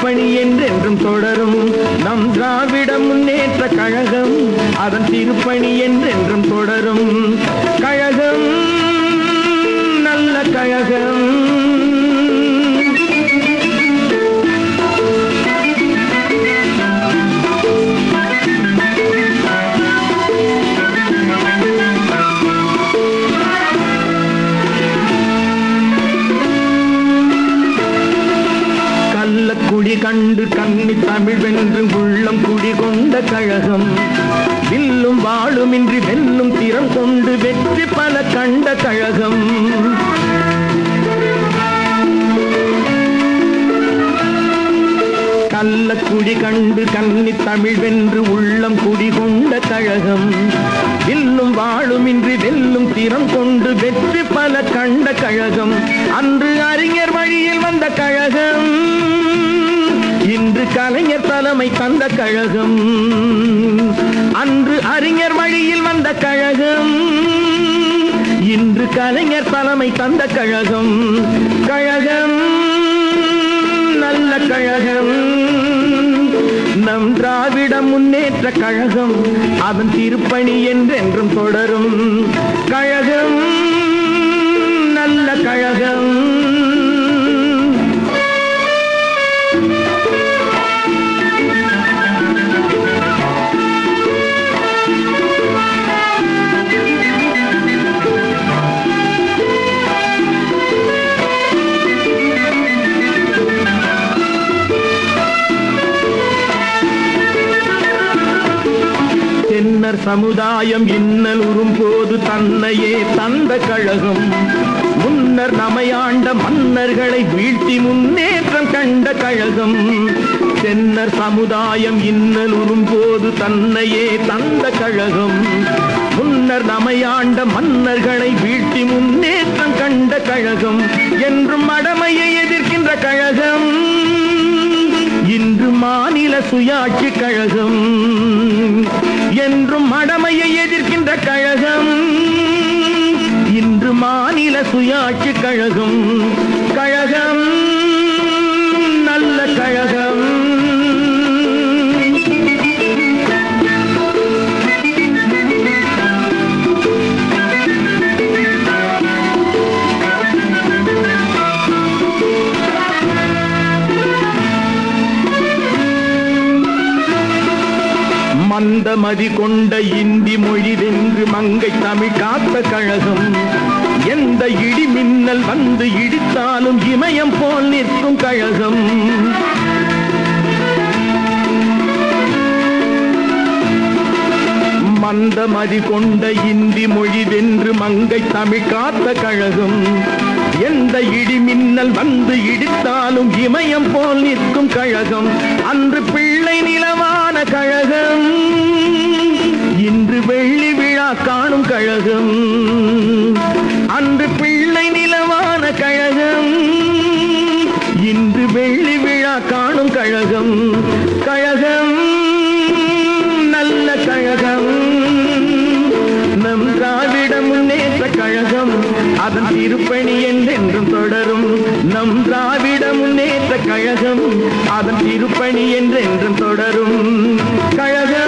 திருப்பணி என்றென்றும் தொடரும். நம் திராவிட முன்னேற்ற கழகம் அதன் திருப்பணி என்றென்றும் தொடரும். கழகம் நல்ல கழகம். குடி கண்டு கன்னி தமிழ் வென்று உள்ளம் குடி கொண்ட கழகம். வில்லும் வாழுமின்றி வெல்லும் திறம் கொண்டு வெற்றி பல கண்ட கழகம். கள்ளக்குடி கண்டு கன்னி தமிழ் வென்று உள்ளம் குடி கொண்ட கழகம். வில்லும் வாழுமின்றி வெல்லும் திறம் கொண்டு வெற்றி பல கண்ட கழகம். அன்று அறிஞர் வழியில் வந்த கழகம், இன்று கலைஞர் தலைமை தந்த கழகம். அன்று அறிஞர் வழியில் வந்த கழகம், இன்று கலைஞர் தலைமை தந்த கழகம். கழகம் நல்ல கழகம். நம் திராவிட முன்னேற்ற கழகம் அதன் திருப்பணி என்றென்றும் தொடரும். கழகம் நல்ல கழகம். தென்னர் சமுதாயம் இன்னல் உறும்போது தன்னையே தந்த கழகம். முன்னர் நமையாண்ட மன்னர்களை வீழ்த்தி முன்னேற்றம் கண்ட கழகம். தென்னர் சமுதாயம் இன்னல் உறும்போது தன்னையே தந்த கழகம். முன்னர் நமையாண்ட மன்னர்களை வீழ்த்தி முன்னேற்றம் கண்ட கழகம். என்றும் மடமையை எதிர்க்கின்ற கழகம், இன்று மாநில சுயாட்சி கழகம். என்றும் மடமையை எதிர்க்கின்ற கழகம், இன்று மாநில சுயாட்சி கழகம். கழகம் நல்ல கழகம். மந்த மதி கொண்ட இந்தி மொழி வென்று மங்கை தமிழ் காத்த கழகம். எந்த இடி மின்னல் வந்து இடித்தாலும் இமயம் போல் நிற்கும் கழகம். மந்த மதி கொண்ட இந்தி மொழி வென்று மங்கை தமிழ் காத்த கழகம். எந்த இடி மின்னல் வந்து இடித்தாலும் இமயம் போல் நிற்கும் கழகம். அன்று பிள்ளை நிலவான கழகம், இன்று வெள்ளி விழா காணும் கழகம். அன்று பிள்ளை நிலவான கழகம், இன்று வெள்ளி விழா காணும் கழகம். கழகம் நல்ல கழகம். நம் திராவிட முன்னேற்ற கழகம் அதன் திருப்பணி என்றென்றும் தொடரும். நம் திராவிட முன்னேற்ற கழகம் அதன் திருப்பணி என்றென்றும் தொடரும். கழகம்